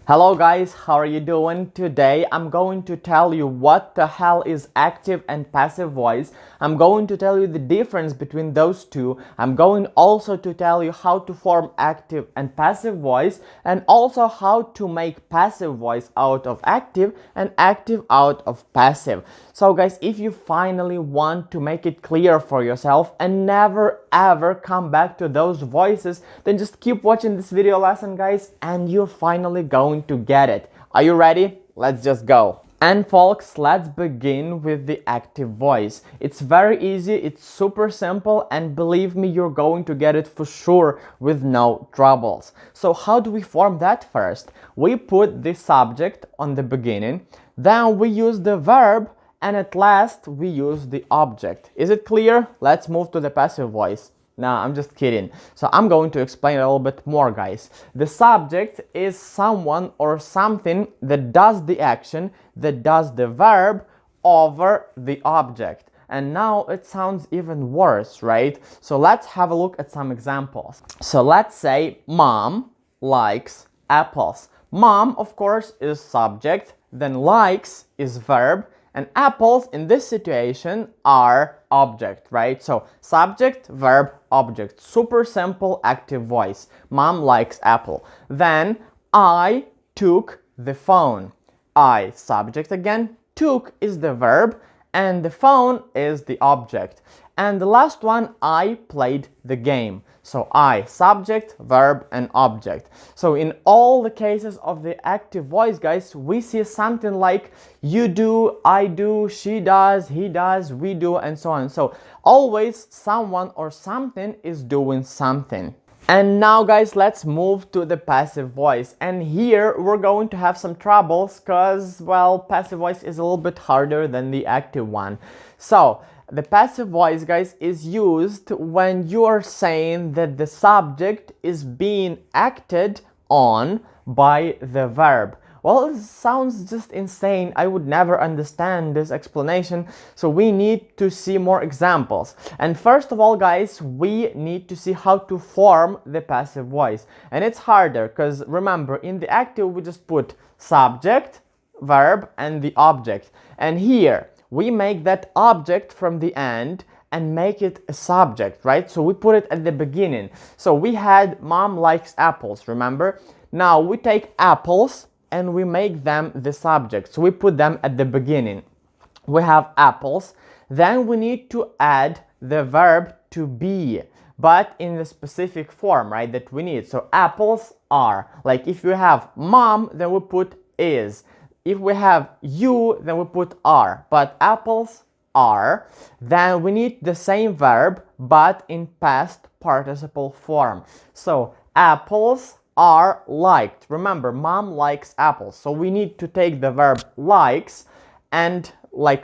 Hello guys, how are you doing? Today I'm going to tell you what the hell is active and passive voice. I'm going to tell you the difference between those two. I'm going also to tell you how to form active and passive voice, and also how to make passive voice out of active and active out of passive. So guys, if you finally want to make it clear for yourself and never ever come back to those voices, then just keep watching this video lesson guys, and you're finally going to get it. Are you ready? Let's just go. And folks, let's begin with the active voice. It's very easy, it's super simple, and believe me, you're going to get it for sure with no troubles. So how do we form that first? We put the subject on the beginning, then we use the verb, and at last we use the object. Is it clear? Let's move to the passive voice. Nah, I'm just kidding. So I'm going to explain a little bit more, guys. The subject is someone or something that does the action, that does the verb over the object. And now it sounds even worse, right? So let's have a look at some examples. So let's say mom likes apples. Mom, of course, is subject, then likes is verb, and apples in this situation are object, right? So subject, verb, object. Super simple active voice. Mom likes apple. Then I took the phone. I, subject again, took is the verb, and the phone is the object. And the last one, I played the game. So I, subject, verb, and object. So in all the cases of the active voice, guys, we see something like you do, I do, she does, he does, we do, and so on. So always someone or something is doing something. And now guys, let's move to the passive voice. And here we're going to have some troubles because, well, passive voice is a little bit harder than the active one. So the passive voice, guys, is used when you are saying that the subject is being acted on by the verb. Well, it sounds just insane. I would never understand this explanation. So we need to see more examples. And first of all, guys, we need to see how to form the passive voice. And it's harder because remember, in the active, we just put subject, verb, and the object. And here, we make that object from the end and make it a subject, right? So we put it at the beginning. So we had mom likes apples, remember? Now we take apples and we make them the subject. So we put them at the beginning. We have apples. Then we need to add the verb to be, but in the specific form, right, that we need. So apples are. Like if you have mom, then we put is. If we have you, then we put are, but apples are. Then we need the same verb, but in past participle form. So apples are liked. Remember, mom likes apples. So we need to take the verb likes and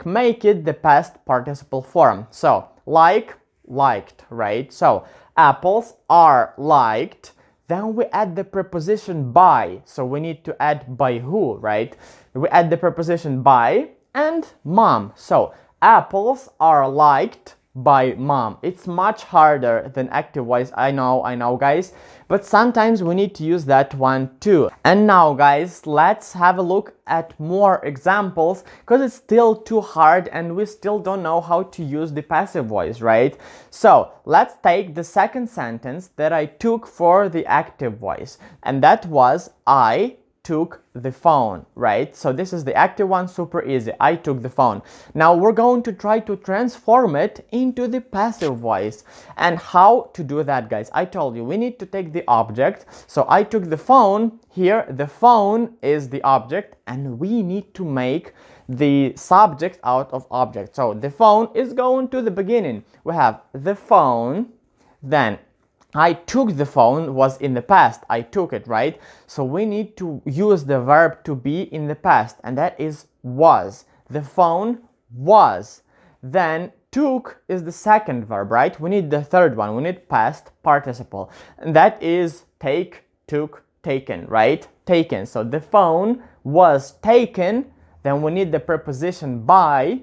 make it the past participle form. So like, liked, right? So apples are liked. Then we add the preposition by. So we need to add by who, right? We add the preposition by and mom. So apples are liked by mom. It's much harder than active voice. I know guys, but sometimes we need to use that one too. And now guys, let's have a look at more examples because it's still too hard and we still don't know how to use the passive voice, right? So let's take the second sentence that I took for the active voice, and that was I took the phone, right? So this is the active one, super easy. I took the phone. Now we're going to try to transform it into the passive voice. And how to do that, guys? I told you we need to take the object. So I took the phone. Here the phone is the object, and we need to make the subject out of object. So the phone is going to the beginning. We have the phone, then I took the phone was in the past. I took it, right? So we need to use the verb to be in the past, and that is was. The phone was. Then took is the second verb, right? We need the third one. We need past participle, and that is take, took, taken, right? Taken. So the phone was taken. Then we need the preposition by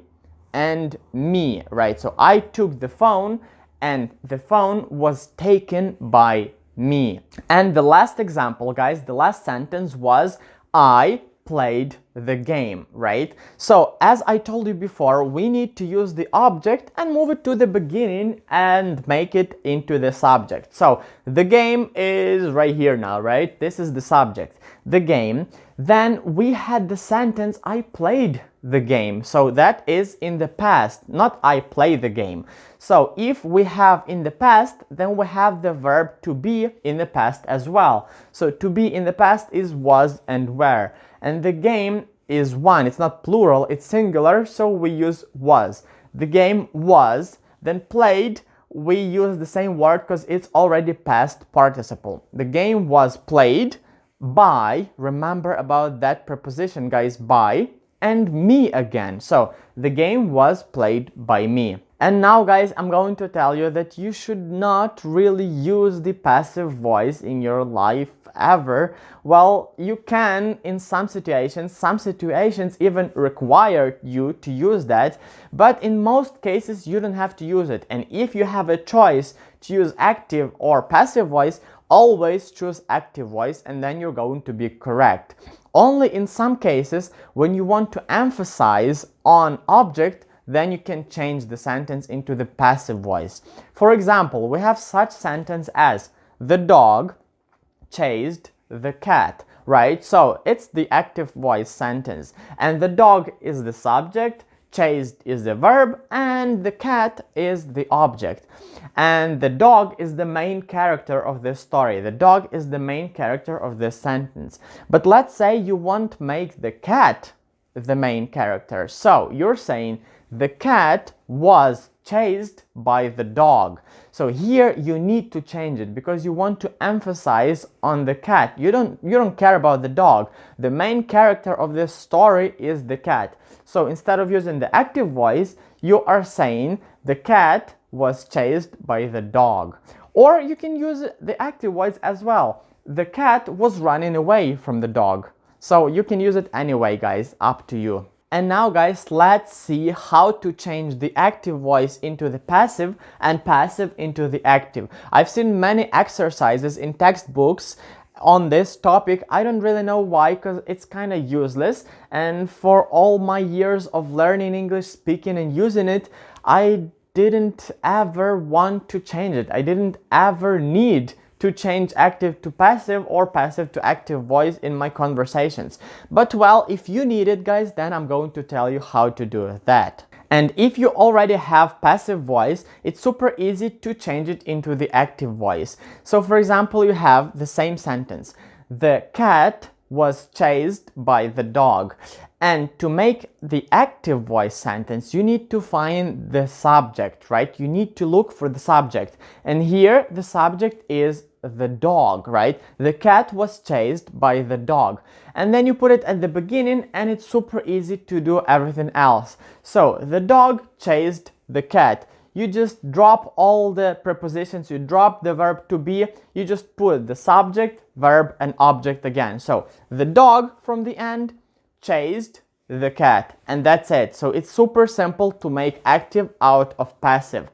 and me, right? So I took the phone, and the phone was taken by me. And the last example, guys, the last sentence was I played the game, right? So as I told you before, we need to use the object and move it to the beginning and make it into the subject. So the game is right here now, right? This is the subject, the game. Then we had the sentence I played the game. So that is in the past, not I play the game. So if we have in the past, then we have the verb to be in the past as well. So to be in the past is was and were. And the game is one. It's not plural, it's singular, so we use was. The game was, then played, we use the same word because it's already past participle. The game was played by, remember about that preposition, guys, by, and me again. So the game was played by me. And now, guys, I'm going to tell you that you should not really use the passive voice in your life ever. Well, you can in some situations even require you to use that, but in most cases you don't have to use it. And if you have a choice to use active or passive voice, always choose active voice and then you're going to be correct. Only in some cases, when you want to emphasize on object, then you can change the sentence into the passive voice. For example, we have such sentence as the dog chased the cat, right? So it's the active voice sentence, and the dog is the subject, chased is the verb, and the cat is the object. And the dog is the main character of this story. The dog is the main character of this sentence. But let's say you want to make the cat the main character. So you're saying the cat was chased by the dog. So here you need to change it because you want to emphasize on the cat. You don't care about the dog. The main character of this story is the cat. So instead of using the active voice, you are saying the cat was chased by the dog. Or you can use the active voice as well. The cat was running away from the dog. So you can use it anyway, guys, up to you. And now, guys, let's see how to change the active voice into the passive and passive into the active. I've seen many exercises in textbooks on this topic. I don't really know why, because it's kind of useless. And for all my years of learning English, speaking and using it, I didn't ever want to change it. I didn't ever need to change active to passive or passive to active voice in my conversations. But well, if you need it, guys, then I'm going to tell you how to do that. And if you already have passive voice, it's super easy to change it into the active voice. So for example, you have the same sentence. The cat was chased by the dog. And to make the active voice sentence, you need to find the subject, right? You need to look for the subject. And here the subject is the dog, right? The cat was chased by the dog. And then you put it at the beginning and it's super easy to do everything else. So the dog chased the cat. You just drop all the prepositions, you drop the verb to be, you just put the subject, verb and object again. So the dog from the end chased the cat, and that's it. So it's super simple to make active out of passive.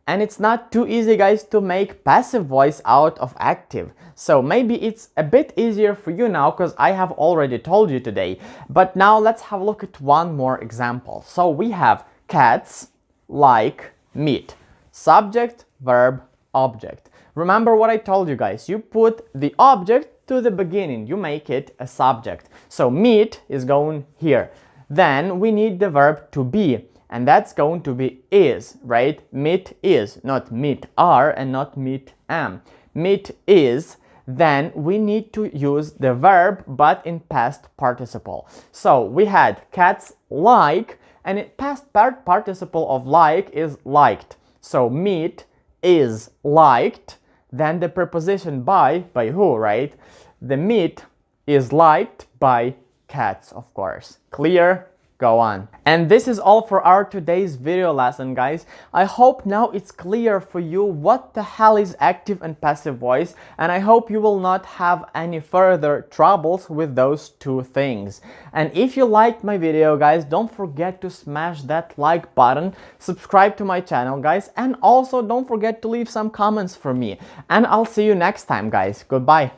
And it's not too easy, guys, to make passive voice out of active. So maybe it's a bit easier for you now because I have already told you today. But now let's have a look at one more example. So we have cats like meat. Subject, verb, object. Remember what I told you, guys. You put the object to the beginning. You make it a subject. So meat is going here. Then we need the verb to be. And that's going to be is, right? Meat is, not meat are and not meat am. Meat is, then we need to use the verb but in past participle. So we had cats like, and in past participle of like is liked. So meat is liked, then the preposition by who, right? The meat is liked by cats, of course. Clear? Go on. And this is all for our today's video lesson, guys. I hope now it's clear for you what the hell is active and passive voice, and I hope you will not have any further troubles with those two things. And if you liked my video, guys, don't forget to smash that like button, subscribe to my channel, guys, and also don't forget to leave some comments for me. And I'll see you next time, guys. Goodbye.